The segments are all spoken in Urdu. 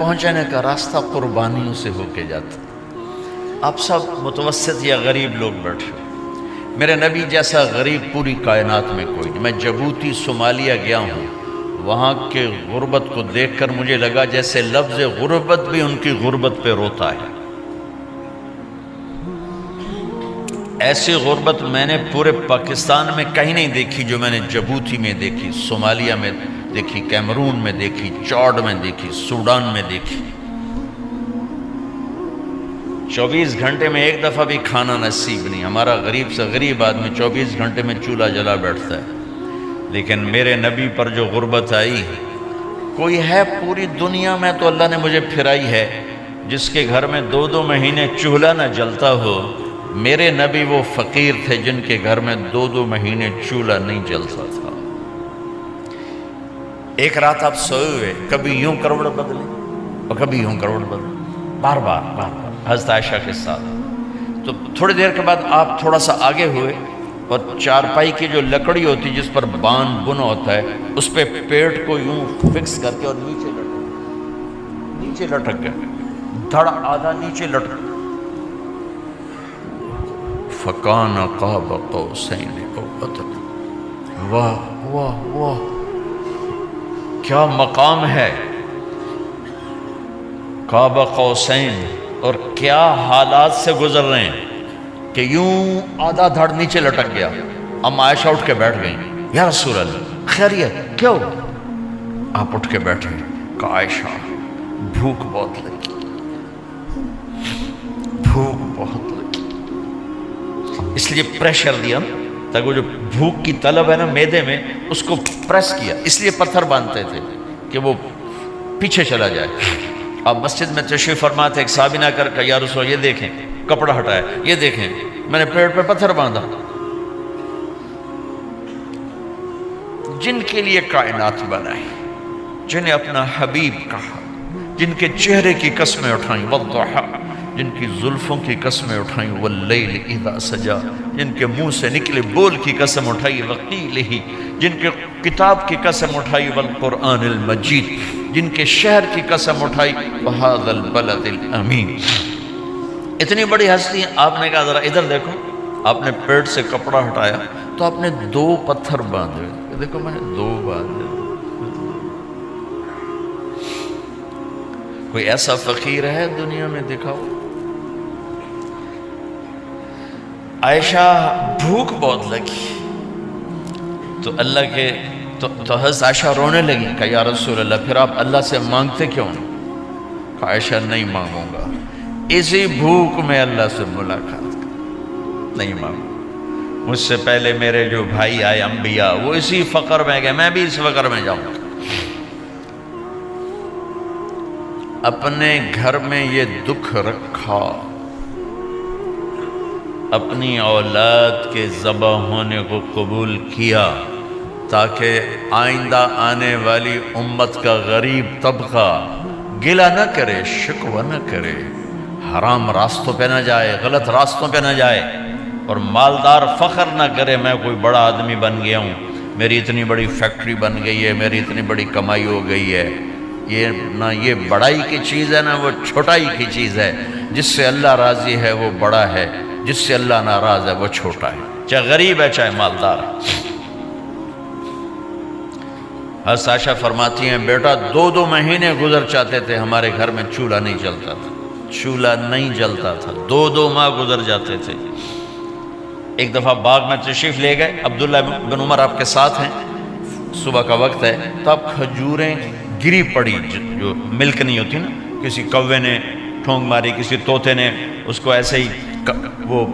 پہنچنے کا راستہ قربانیوں سے ہو کے جاتا. آپ سب متوسط یا غریب لوگ بیٹھے ہو. میرے نبی جیسا غریب پوری کائنات میں کوئی نہیں. میں جبوتی صومالیہ گیا ہوں، وہاں کے غربت کو دیکھ کر مجھے لگا جیسے لفظ غربت بھی ان کی غربت پہ روتا ہے. ایسی غربت میں نے پورے پاکستان میں کہیں نہیں دیکھی جو میں نے جبوتی میں دیکھی، صومالیہ میں دیکھی، کیمرون میں دیکھی، چاڈ میں دیکھی، سوڈان میں دیکھی. 24 گھنٹے میں ایک دفعہ بھی کھانا نصیب نہیں. ہمارا غریب سے غریب آدمی 24 گھنٹے میں چولہا جلا بیٹھتا ہے. لیکن میرے نبی پر جو غربت آئی، کوئی ہے پوری دنیا میں تو اللہ نے مجھے پھرائی ہے جس کے گھر میں 2 مہینے چولہا نہ جلتا ہو. میرے نبی وہ فقیر تھے جن کے گھر میں 2 مہینے چولہا نہیں جلتا تھا. ایک رات آپ سوئے ہوئے، کبھی یوں کروڑ بدلے اور کبھی یوں کروڑ بدلے، بار بار حضرت عائشہ کے ساتھ. تو تھوڑی دیر کے بعد آپ تھوڑا سا آگے ہوئے اور چارپائی کی جو لکڑی ہوتی جس پر بان بنا ہوتا ہے اس پہ پیٹ کو یوں فکس کر کے اور نیچے لٹک گئے، دھڑ آدھا نیچے لٹک. فَكَانَ قَابَ قَوْسَيْنِ أَوْ أَدْنَىٰ. واہ واہ واہ، کیا مقام ہے. قاب قوسین، اور کیا حالات سے گزر رہے ہیں کہ یوں آدھا دھڑ نیچے لٹک گیا. ام عائشہ اٹھ کے بیٹھ گئیں، یا رسول اللہ خیریت کیوں؟ آپ اٹھ کے بیٹھے. کہا عائشہ بھوک بہت لگی، بھوک بہت لگی. اس لیے پریشر دیا تاکہ وہ جو بھوک کی طلب ہے نا میدے میں اس کو پریس کیا. اس لیے پتھر باندھتے تھے کہ وہ پیچھے چلا جائے. آپ مسجد میں تشریف فرما تھے، ایک صحابی نے کر کہ یا رسول اللہ یہ دیکھیں، کپڑا ہٹایا، یہ دیکھیں میں نے پیٹ پہ پتھر باندھا. جن کے لیے کائنات بنائی، جنہیں اپنا حبیب کہا، جن کے چہرے کی قسمیں اٹھائیں، والضحیٰ، جن کی زلفوں کی قسمیں اٹھائیں، واللیل اذا سجا، جن کے منہ سے نکلے بول کی قسم اٹھائی، وقیلہ، جن کے کتاب کی قسم اٹھائی، والقرآن المجید، جن کے شہر کی قسم اٹھائی، وہذا البلد الامین. اتنی بڑی ہستی. آپ نے کہا ذرا ادھر دیکھو. آپ نے پیٹ سے کپڑا ہٹایا تو آپ نے 2 پتھر باندھے. دیکھو میں نے 2 باندھے. کوئی ایسا فقیر ہے دنیا میں؟ دکھاؤ. عائشہ بھوک بہت لگی تو اللہ کے تو حضرت عائشہ رونے لگی. کہا یا رسول اللہ پھر آپ اللہ سے مانگتے کیوں نہیں؟ کہا عائشہ نہیں مانگوں گا، اسی بھوک میں اللہ سے ملاقات کر، نہیں مانگوں. مجھ سے پہلے میرے جو بھائی آئے انبیاء وہ اسی فقر میں گئے، میں بھی اس فقر میں جاؤں گا. اپنے گھر میں یہ دکھ رکھا، اپنی اولاد کے ذبح ہونے کو قبول کیا تاکہ آئندہ آنے والی امت کا غریب طبقہ گلہ نہ کرے، شکوہ نہ کرے، حرام راستوں پہ نہ جائے، غلط راستوں پہ نہ جائے، اور مالدار فخر نہ کرے میں کوئی بڑا آدمی بن گیا ہوں، میری اتنی بڑی فیکٹری بن گئی ہے، میری اتنی بڑی کمائی ہو گئی ہے. یہ نہ یہ بڑائی کی چیز ہے نہ وہ چھوٹائی کی چیز ہے. جس سے اللہ راضی ہے وہ بڑا ہے، جس سے اللہ ناراض ہے وہ چھوٹا ہے، چاہے غریب ہے چاہے مالدار ہے. حضرت عائشہ فرماتی ہیں بیٹا 2 مہینے گزر جاتے تھے ہمارے گھر میں چولہا نہیں جلتا تھا، چولہا نہیں جلتا تھا، 2 ماہ گزر جاتے تھے. ایک دفعہ باغ میں تشریف لے گئے، عبداللہ بن عمر آپ کے ساتھ ہیں، صبح کا وقت ہے تو اب کھجوریں گری پڑی، جو ملک نہیں ہوتی نا، کسی کوے نے ٹھونگ ماری، کسی طوطے نے اس کو ایسے ہی وہ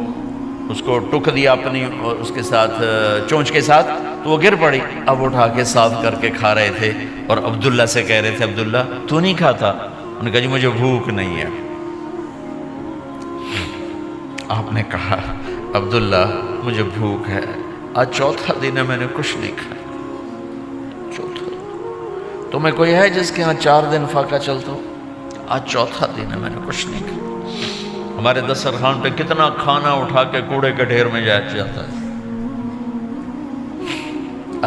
اس کو ٹک دیا اپنی اور اس کے ساتھ چونچ کے ساتھ، تو وہ گر پڑی. اب اٹھا کے صاف کر کے کھا رہے تھے اور عبداللہ سے کہہ رہے تھے عبداللہ تو نہیں کھاتا؟ انہوں نے کہا جی مجھے بھوک نہیں ہے. آپ نے کہا عبداللہ مجھے بھوک ہے، آج 4تھا دن ہے میں نے کچھ نہیں کھایا. 4تھا تمہیں کوئی ہے جس کے ہاں 4 دن فاقہ چلتا ہو؟ آج 4تھا دن ہے میں نے کچھ نہیں کھایا. ہمارے دسترخوان پہ کتنا کھانا اٹھا کے کوڑے کے ڈھیر میں جاتا ہے.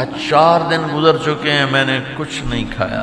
آج 4 دن گزر چکے ہیں میں نے کچھ نہیں کھایا.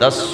10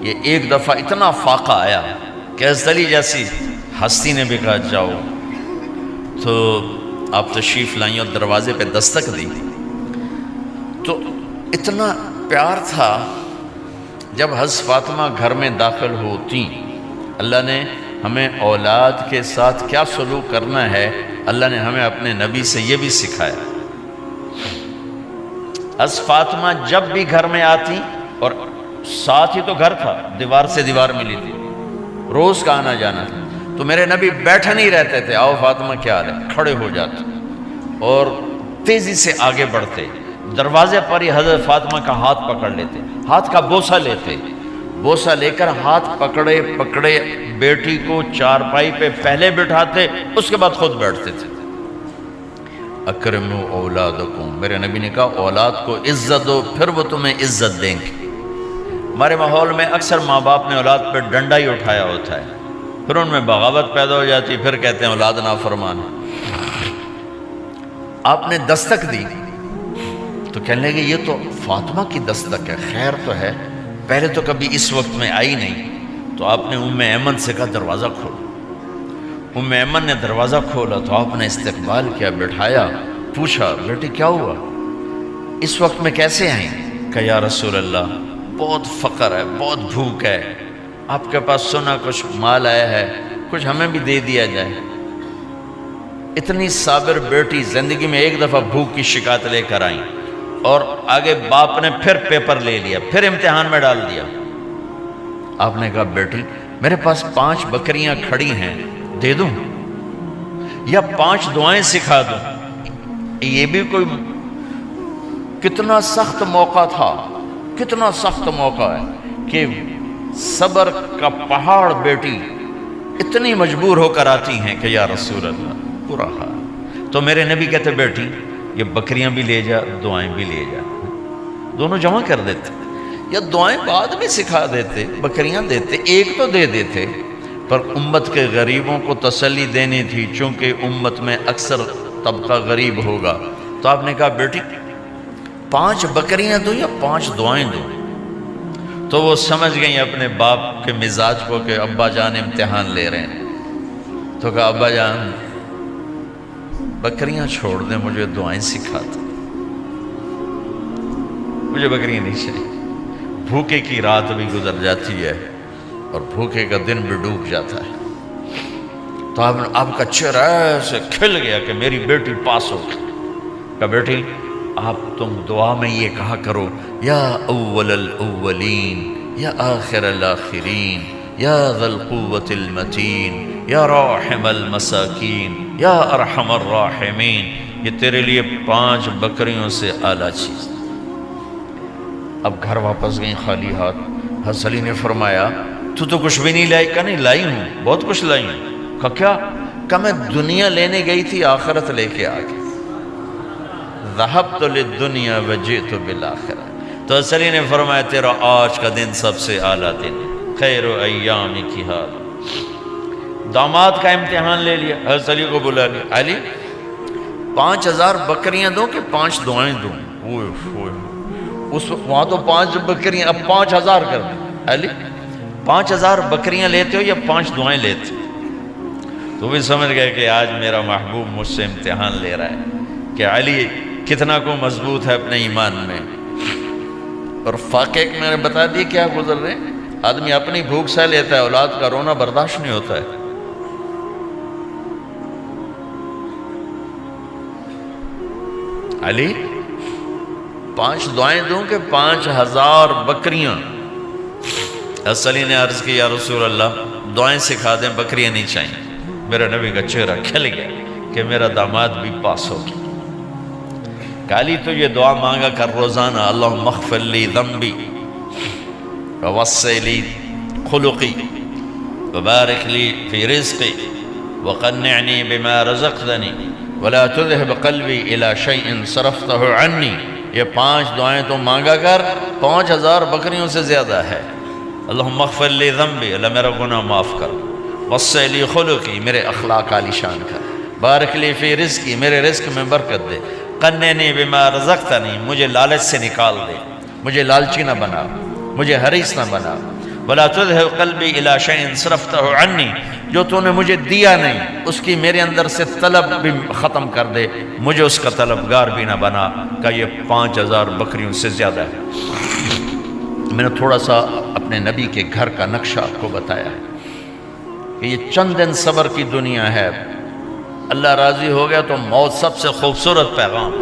یہ ایک دفعہ اتنا فاقہ آیا کہ حضرت علی جیسی ہستی نے بھی کہا جاؤ، تو آپ تشریف لائیں اور دروازے پہ دستک دی تو اتنا پیار تھا۔ جب حضرت فاطمہ گھر میں داخل ہوتی، اللہ نے ہمیں اولاد کے ساتھ کیا سلوک کرنا ہے اللہ نے ہمیں اپنے نبی سے یہ بھی سکھایا۔ حضرت فاطمہ جب بھی گھر میں آتی، اور ساتھ ہی تو گھر تھا، دیوار سے دیوار ملی تھی، روز کا آنا جانا تھا، تو میرے نبی بیٹھے نہیں رہتے تھے، آؤ فاطمہ کیا حال ہے، کھڑے ہو جاتے اور تیزی سے آگے بڑھتے، دروازے پر ہی حضرت فاطمہ کا ہاتھ پکڑ لیتے، ہاتھ کا بوسہ لیتے، بوسہ لے کر ہاتھ پکڑے پکڑے بیٹی کو چارپائی پہ پہلے بٹھاتے، اس کے بعد خود بیٹھتے تھے۔ اکرموا اولادکم، میرے نبی نے کہا اولاد کو عزت دو، پھر وہ تمہیں عزت دیں گے۔ ہمارے ماحول میں اکثر ماں باپ نے اولاد پہ ڈنڈا ہی اٹھایا ہوتا ہے، پھر ان میں بغاوت پیدا ہو جاتی، پھر کہتے ہیں اولاد نافرمان ہے۔ آپ نے دستک دی تو کہنے لگے یہ تو فاطمہ کی دستک ہے، خیر تو ہے، پہلے تو کبھی اس وقت میں آئی نہیں، تو آپ نے ام ایمن سے کہا دروازہ کھولو۔ ام ایمن نے دروازہ کھولا تو آپ نے استقبال کیا، بٹھایا، پوچھا بیٹی کیا ہوا، اس وقت میں کیسے آئیں؟ کہا یا رسول اللہ بہت فقر ہے، بہت بھوک ہے، آپ کے پاس سنا کچھ مال آیا ہے، کچھ ہمیں بھی دے دیا جائے۔ اتنی صابر بیٹی زندگی میں ایک دفعہ بھوک کی شکایت لے کر آئیں، اور آگے باپ نے پھر پیپر لے لیا، پھر امتحان میں ڈال دیا۔ آپ نے کہا بیٹی میرے پاس 5 بکریاں کھڑی ہیں، دے دوں یا 5 دعائیں سکھا دوں؟ یہ بھی کوئی کتنا سخت موقع تھا، کتنا سخت موقع ہے کہ صبر کا پہاڑ بیٹی اتنی مجبور ہو کر آتی ہیں کہ یا رسول اللہ برا حال۔ تو میرے نبی کہتے بیٹی یہ بکریاں بھی لے جا، دعائیں بھی لے جا، دونوں جمع کر دیتے، یا دعائیں بعد میں سکھا دیتے، بکریاں دیتے، ایک تو دے دیتے، پر امت کے غریبوں کو تسلی دینی تھی، چونکہ امت میں اکثر طبقہ غریب ہوگا، تو آپ نے کہا بیٹی 5 بکریاں دوں یا 5 دعائیں دوں؟ تو وہ سمجھ گئیں اپنے باپ کے مزاج کو کہ ابا جان امتحان لے رہے ہیں، تو کہا ابا جان بکریاں چھوڑ دیں، مجھے دعائیں سکھا دیں، مجھے بکریاں نہیں چاہیے، بھوکے کی رات بھی گزر جاتی ہے اور بھوکے کا دن بھی ڈوب جاتا ہے۔ تو آپ کا چہرہ ایسے کھل گیا کہ میری بیٹی پاس ہو گئی۔ کہا بیٹی آپ تم دعا میں یہ کہا کرو یا اول الاولین یا آخر الاخرین یا ذا القوة المتین یا راحم المساکین یا ارحم الراحمین، یہ تیرے لیے 5 بکریوں سے اعلیٰ چیز۔ اب گھر واپس گئیں خالی ہاتھ۔ حضرت علی نے فرمایا تو کچھ بھی نہیں لائی؟ کہا نہیں لائی ہوں، بہت کچھ لائی ہوں۔ کہا کیا؟ کہا میں دنیا لینے گئی تھی، آخرت لے کے آ گئی۔ ذہبت للدنیا وجئت بالآخرہ۔ تو حضرت علی نے فرمایا تیرا آج کا دن سب سے اعلیٰ دن، خیر ایام کی حال۔ داماد کا امتحان لے لیا، حضرت علی کو بلا لیا، علی 5000 بکریاں دوں کہ 5 دعائیں دوں؟ وہاں تو 5 بکریاں، اب 5000 کر دیں۔ علی 5000 بکریاں لیتے ہو یا 5 دعائیں لیتے ہو؟ تو بھی سمجھ گئے کہ آج میرا محبوب مجھ سے امتحان لے رہا ہے کہ علی کتنا کو مضبوط ہے اپنے ایمان میں۔ اور فاقے میں نے بتا دی کیا گزر رہے ہیں، آدمی اپنی بھوک سہ لیتا ہے، اولاد کا رونا برداشت نہیں ہوتا ہے۔ علی 5 دعائیں دوں کہ 5000 بکریاں؟ حضرت علی نے عرض کی یا رسول اللہ دعائیں سکھا دیں، بکریاں نہیں چاہیے۔ میرا نبی کا چہرہ کھل گیا کہ میرا داماد بھی پاس ہو گیا۔ علی تو یہ دعا مانگا کر روزانہ، اللہم اغفر لی ذنبی ووسع لی خلقی وبارک لی فی رزقی وقنعنی بما رزقتنی ولا تذهب قلبی الی شیء صرفتہ عنی۔ یہ 5 دعائیں تو مانگا کر، 5000 بکریوں سے زیادہ ہے۔ اللہم اغفر لی ذنبی، اللہ میرا گناہ معاف کر، وسع لی خلقی، میرے اخلاق عالی شان کر، بارک لی فی رزقی، میرے رزق میں برکت دے، قنعنی بما رزقتنی، مجھے لالچ سے نکال دے، مجھے لالچی نہ بنا، مجھے حریص نہ بنا، ولا تذهب قلبی الی شیء صرفتہ عنی، جو تو نے مجھے دیا نہیں اس کی میرے اندر سے طلب بھی ختم کر دے، مجھے اس کا طلبگار بھی نہ بنا، کہ یہ 5000 بکریوں سے زیادہ ہے۔ میں نے تھوڑا سا اپنے نبی کے گھر کا نقشہ آپ کو بتایا ہے کہ یہ چند دن صبر کی دنیا ہے، اللہ راضی ہو گیا تو موت سب سے خوبصورت پیغام۔